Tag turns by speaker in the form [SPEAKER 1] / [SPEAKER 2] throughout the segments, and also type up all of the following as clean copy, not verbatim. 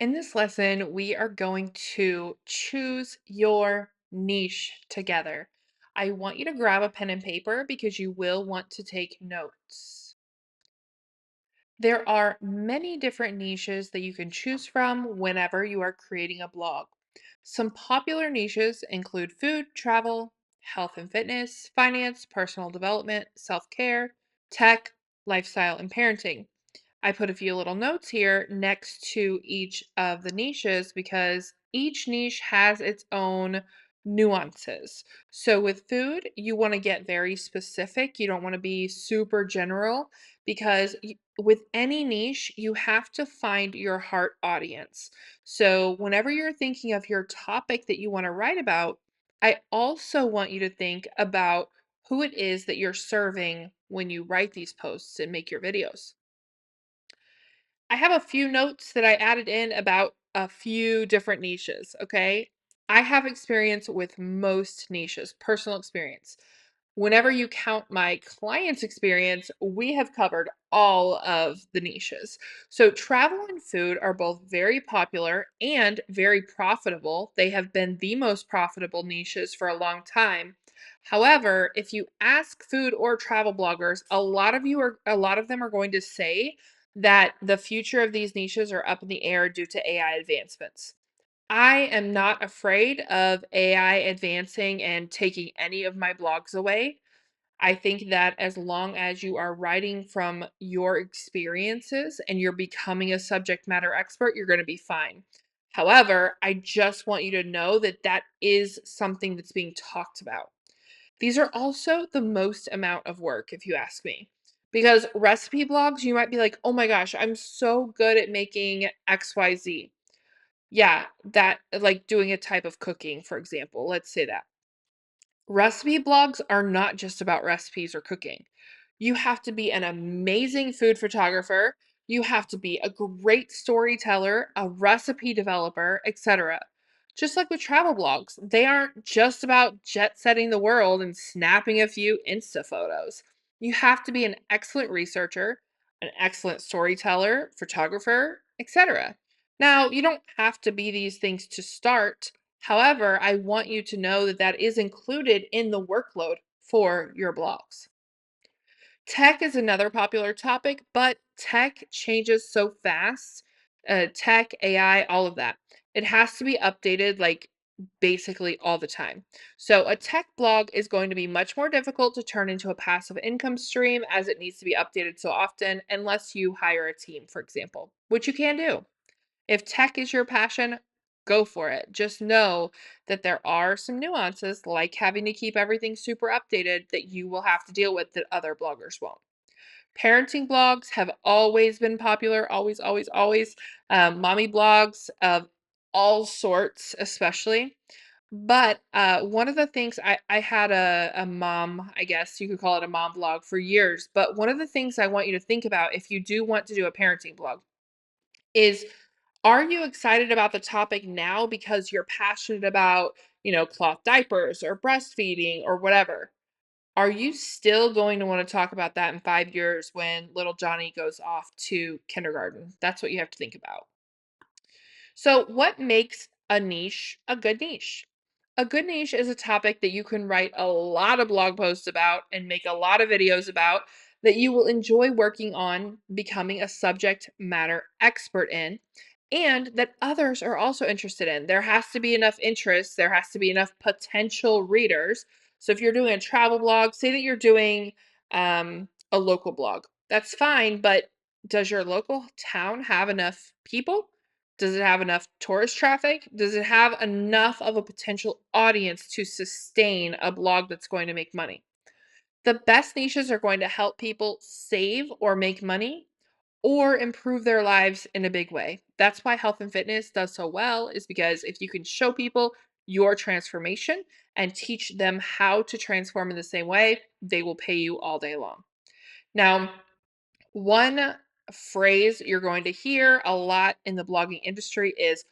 [SPEAKER 1] In this lesson, we are going to choose your niche together. I want you to grab a pen and paper because you will want to take notes. There are many different niches that you can choose from whenever you are creating a blog. Some popular niches include food, travel, health and fitness, finance, personal development, self care, tech, lifestyle, and parenting. I put a few little notes here next to each of the niches because each niche has its own nuances. So, with food, you want to get very specific. You don't want to be super general because with any niche, you have to find your heart audience. So, whenever you're thinking of your topic that you want to write about, I also want you to think about who it is that you're serving when you write these posts and make your videos. I have a few notes that I added in about a few different niches, okay? I have experience with most niches, personal experience. Whenever you count my clients' experience, we have covered all of the niches. So, travel and food are both very popular and very profitable. They have been the most profitable niches for a long time. However, if you ask food or travel bloggers, a lot of them are going to say that the future of these niches are up in the air due to AI advancements. I am not afraid of AI advancing and taking any of my blogs away. I think that as long as you are writing from your experiences and you're becoming a subject matter expert, you're going to be fine. However, I just want you to know that that is something that's being talked about. These are also the most amount of work, if you ask me. Because recipe blogs, you might be like, oh my gosh, I'm so good at making XYZ. Yeah, that like doing a type of cooking, for example. Let's say that. Recipe blogs are not just about recipes or cooking. You have to be an amazing food photographer, you have to be a great storyteller, a recipe developer, etc. Just like with travel blogs, they aren't just about jet setting the world and snapping a few Insta photos. You have to be an excellent researcher, an excellent storyteller, photographer, etc. Now, you don't have to be these things to start. However, I want you to know that that is included in the workload for your blogs. Tech is another popular topic, but tech changes so fast. Tech, AI, all of that. It has to be updated like basically all the time. So, a tech blog is going to be much more difficult to turn into a passive income stream as it needs to be updated so often, unless you hire a team, for example, which you can do. If tech is your passion, go for it. Just know that there are some nuances, like having to keep everything super updated, that you will have to deal with that other bloggers won't. Parenting blogs have always been popular, always, always, always. Mommy blogs of all sorts, especially. But one of the things I had a mom, I guess you could call it a mom blog for years. But one of the things I want you to think about if you do want to do a parenting blog is, are you excited about the topic now because you're passionate about, cloth diapers or breastfeeding or whatever? Are you still going to want to talk about that in 5 years when little Johnny goes off to kindergarten? That's what you have to think about. So, what makes a niche a good niche? A good niche is a topic that you can write a lot of blog posts about and make a lot of videos about that you will enjoy working on becoming a subject matter expert in, and that others are also interested in. There has to be enough interest, there has to be enough potential readers. So, if you're doing a travel blog, say that you're doing a local blog, that's fine, but does your local town have enough people? Does it have enough tourist traffic? Does it have enough of a potential audience to sustain a blog that's going to make money? The best niches are going to help people save or make money or improve their lives in a big way. That's why health and fitness does so well, is because if you can show people your transformation and teach them how to transform in the same way, they will pay you all day long. Now, one phrase you're going to hear a lot in the blogging industry is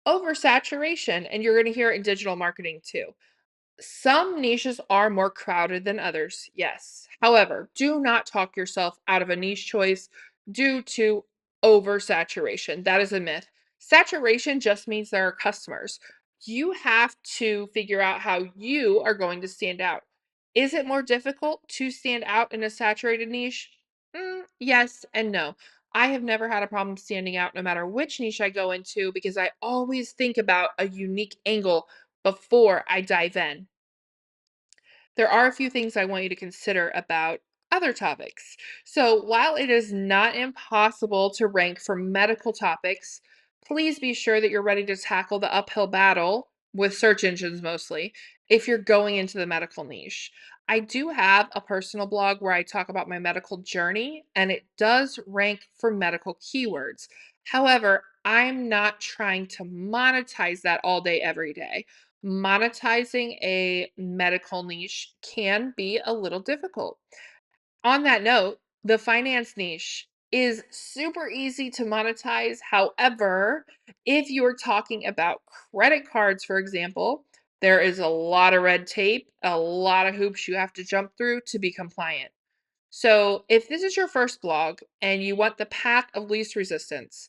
[SPEAKER 1] oversaturation, and you're going to hear it in digital marketing too. Some niches are more crowded than others, yes. However, do not talk yourself out of a niche choice due to oversaturation. That is a myth. Saturation just means there are customers. You have to figure out how you are going to stand out. Is it more difficult to stand out in a saturated niche? Yes and no. I have never had a problem standing out no matter which niche I go into because I always think about a unique angle before I dive in. There are a few things I want you to consider about other topics. So, while it is not impossible to rank for medical topics, please be sure that you're ready to tackle the uphill battle with search engines mostly if you're going into the medical niche. I do have a personal blog where I talk about my medical journey, and it does rank for medical keywords. However, I'm not trying to monetize that all day, every day. Monetizing a medical niche can be a little difficult. On that note, the finance niche is super easy to monetize. However, if you're talking about credit cards, for example, there is a lot of red tape, a lot of hoops you have to jump through to be compliant. So, if this is your first blog and you want the path of least resistance,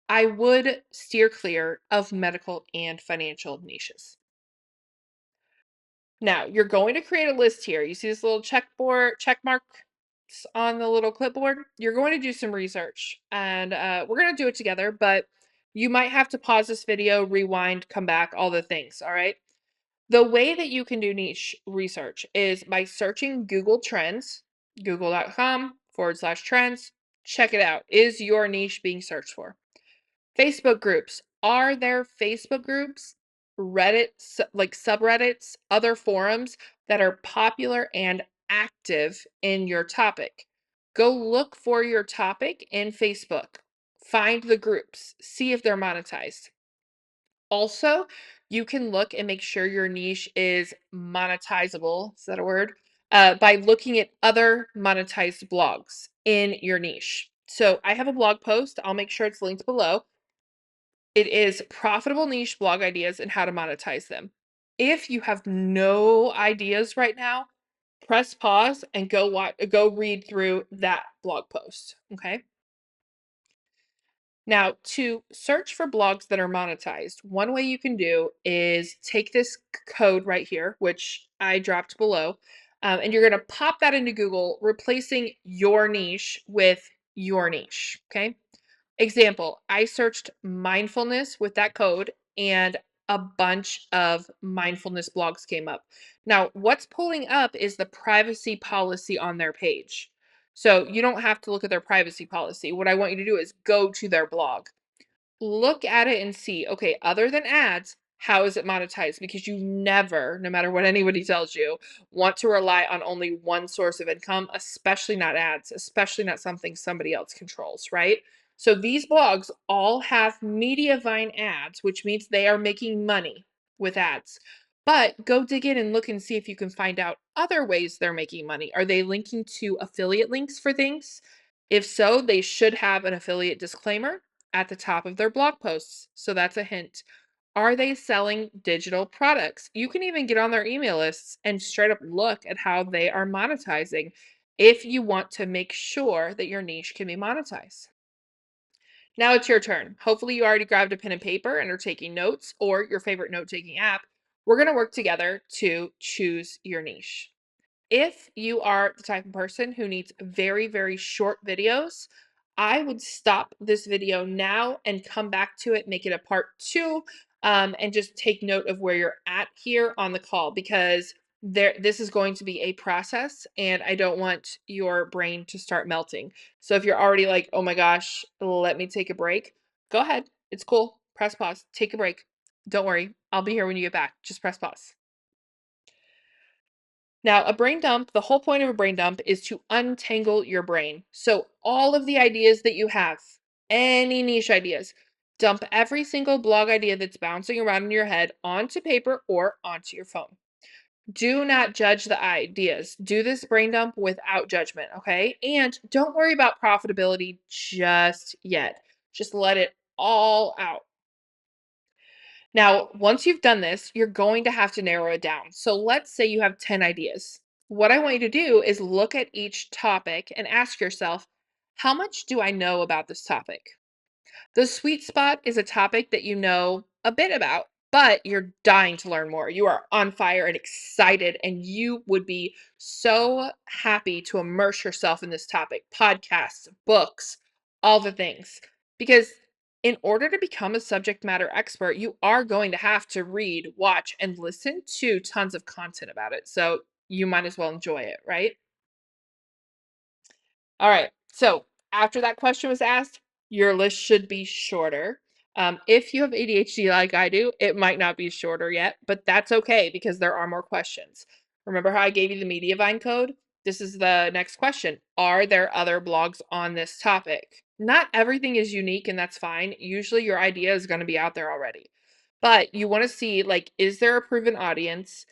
[SPEAKER 1] I would steer clear of medical and financial niches. Now, you're going to create a list here. You see this little check mark on the little clipboard? You're going to do some research and we're going to do it together, but you might have to pause this video, rewind, come back, all the things. All right. The way that you can do niche research is by searching Google Trends, google.com/trends. Check it out. Is your niche being searched for? Facebook groups. Are there Facebook groups, Reddit, like subreddits, other forums that are popular and active in your topic? Go look for your topic in Facebook. Find the groups, see if they're monetized. Also, you can look and make sure your niche is monetizable. Is that a word? By looking at other monetized blogs in your niche. So I have a blog post. I'll make sure it's linked below. It is profitable niche blog ideas and how to monetize them. If you have no ideas right now, press pause and go read through that blog post, okay? Now, to search for blogs that are monetized, one way you can do is take this code right here, which I dropped below, and you're going to pop that into Google, replacing your niche with your niche, okay? Example, I searched mindfulness with that code and a bunch of mindfulness blogs came up. Now, what's pulling up is the privacy policy on their page. So you don't have to look at their privacy policy. What I want you to do is go to their blog, look at it and see, okay, other than ads, how is it monetized? Because you never, no matter what anybody tells you, want to rely on only one source of income, especially not ads, especially not something somebody else controls, right? So these blogs all have Mediavine ads, which means they are making money with ads. But go dig in and look and see if you can find out other ways they're making money. Are they linking to affiliate links for things? If so, they should have an affiliate disclaimer at the top of their blog posts. So that's a hint. Are they selling digital products? You can even get on their email lists and straight up look at how they are monetizing if you want to make sure that your niche can be monetized. Now it's your turn. Hopefully, you already grabbed a pen and paper and are taking notes or your favorite note taking app. We're going to work together to choose your niche. If you are the type of person who needs very, very short videos, I would stop this video now and come back to it, make it a part two, and just take note of where you're at here on the call because this is going to be a process and I don't want your brain to start melting. So if you're already like, oh my gosh, let me take a break, go ahead. It's cool. Press pause, take a break. Don't worry, I'll be here when you get back. Just press pause. Now, a brain dump, the whole point of a brain dump is to untangle your brain. So, all of the ideas that you have, any niche ideas, dump every single blog idea that's bouncing around in your head onto paper or onto your phone. Do not judge the ideas. Do this brain dump without judgment, okay? And don't worry about profitability just yet. Just let it all out. Now, once you've done this, you're going to have to narrow it down. So let's say you have 10 ideas. What I want you to do is look at each topic and ask yourself, how much do I know about this topic? The sweet spot is a topic that you know a bit about, but you're dying to learn more. You are on fire and excited, and you would be so happy to immerse yourself in this topic podcasts, books, all the things. Because in order to become a subject matter expert, you are going to have to read, watch, and listen to tons of content about it. So you might as well enjoy it, right? All right. So after that question was asked, your list should be shorter. If you have ADHD like I do, it might not be shorter yet, but that's okay because there are more questions. Remember how I gave you the Mediavine code? This is the next question. Are there other blogs on this topic? Not everything is unique, and that's fine. Usually your idea is going to be out there already. But you want to see, like, is there a proven audience?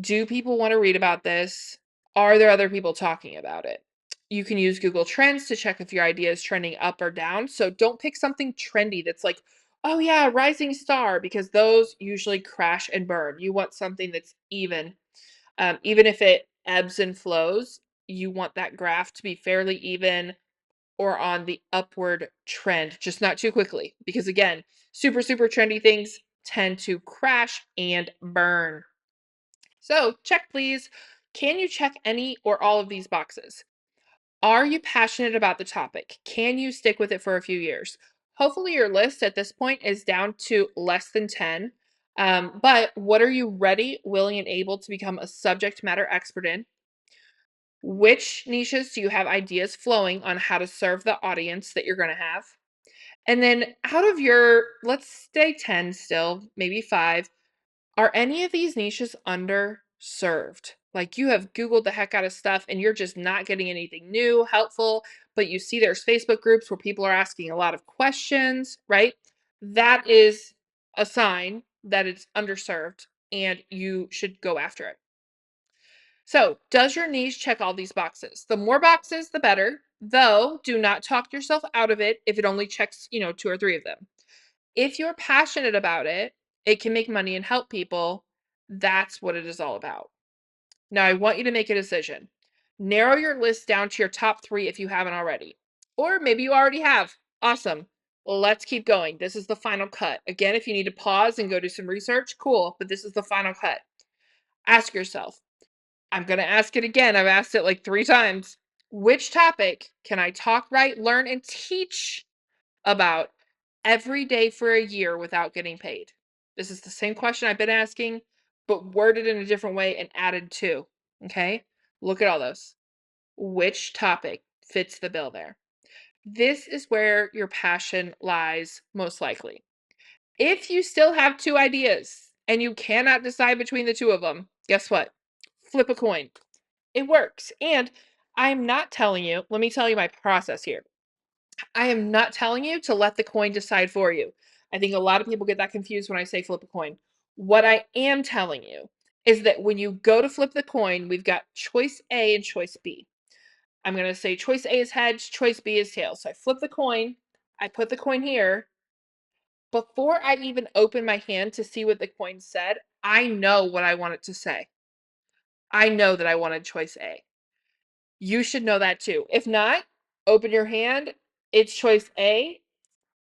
[SPEAKER 1] Do people want to read about this? Are there other people talking about it? You can use Google Trends to check if your idea is trending up or down. So don't pick something trendy that's like, oh yeah, rising star, because those usually crash and burn. You want something that's even. Even if it ebbs and flows, you want that graph to be fairly even or on the upward trend, just not too quickly. Because again, super, super trendy things tend to crash and burn. So, check please. Can you check any or all of these boxes? Are you passionate about the topic? Can you stick with it for a few years? Hopefully, your list at this point is down to less than 10. But what are you ready, willing, and able to become a subject matter expert in? Which niches do you have ideas flowing on how to serve the audience that you're going to have? And then, out of your, let's stay 10 still, maybe five, are any of these niches underserved? Like you have Googled the heck out of stuff and you're just not getting anything new, helpful, but you see there's Facebook groups where people are asking a lot of questions, right? That is a sign that it's underserved and you should go after it. So, does your niche check all these boxes? The more boxes, the better, though do not talk yourself out of it if it only checks, two or three of them. If you're passionate about it, it can make money and help people. That's what it is all about. Now, I want you to make a decision. Narrow your list down to your top three if you haven't already. Or maybe you already have. Awesome. Let's keep going. This is the final cut. Again, if you need to pause and go do some research, cool, but this is the final cut. Ask yourself. I'm going to ask it again. I've asked it like 3 times. Which topic can I talk, write, learn, and teach about every day for a year without getting paid? This is the same question I've been asking, but worded in a different way and added to. Okay? Look at all those. Which topic fits the bill there? This is where your passion lies most likely. If you still have 2 ideas and you cannot decide between the two of them, guess what? Flip a coin. It works. And I'm not telling you, let me tell you my process here. I am not telling you to let the coin decide for you. I think a lot of people get that confused when I say flip a coin. What I am telling you is that when you go to flip the coin, we've got choice A and choice B. I'm going to say choice A is heads, choice B is tails. So I flip the coin, I put the coin here. Before I even open my hand to see what the coin said, I know what I want it to say. I know that I wanted choice A. You should know that too. If not, open your hand. It's choice A.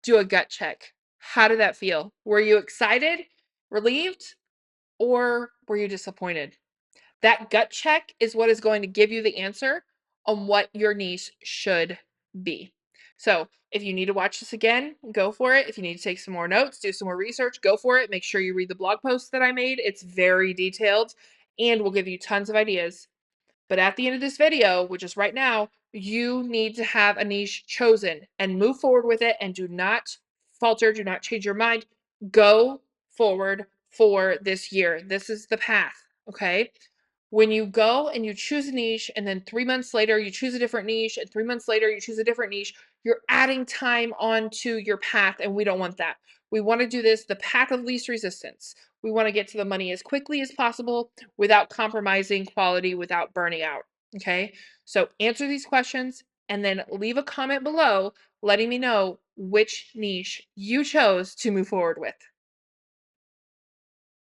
[SPEAKER 1] Do a gut check. How did that feel? Were you excited, relieved, or were you disappointed? That gut check is what is going to give you the answer on what your niche should be. So, if you need to watch this again, go for it. If you need to take some more notes, do some more research, go for it. Make sure you read the blog post that I made. It's very detailed and will give you tons of ideas. But at the end of this video, which is right now, you need to have a niche chosen and move forward with it and do not falter, do not change your mind. Go forward for this year. This is the path, okay? When you go and you choose a niche and then 3 months later you choose a different niche and 3 months later you choose a different niche, you're adding time onto your path and we don't want that. We want to do this the path of least resistance. We want to get to the money as quickly as possible without compromising quality, without burning out. Okay. So answer these questions and then leave a comment below letting me know which niche you chose to move forward with.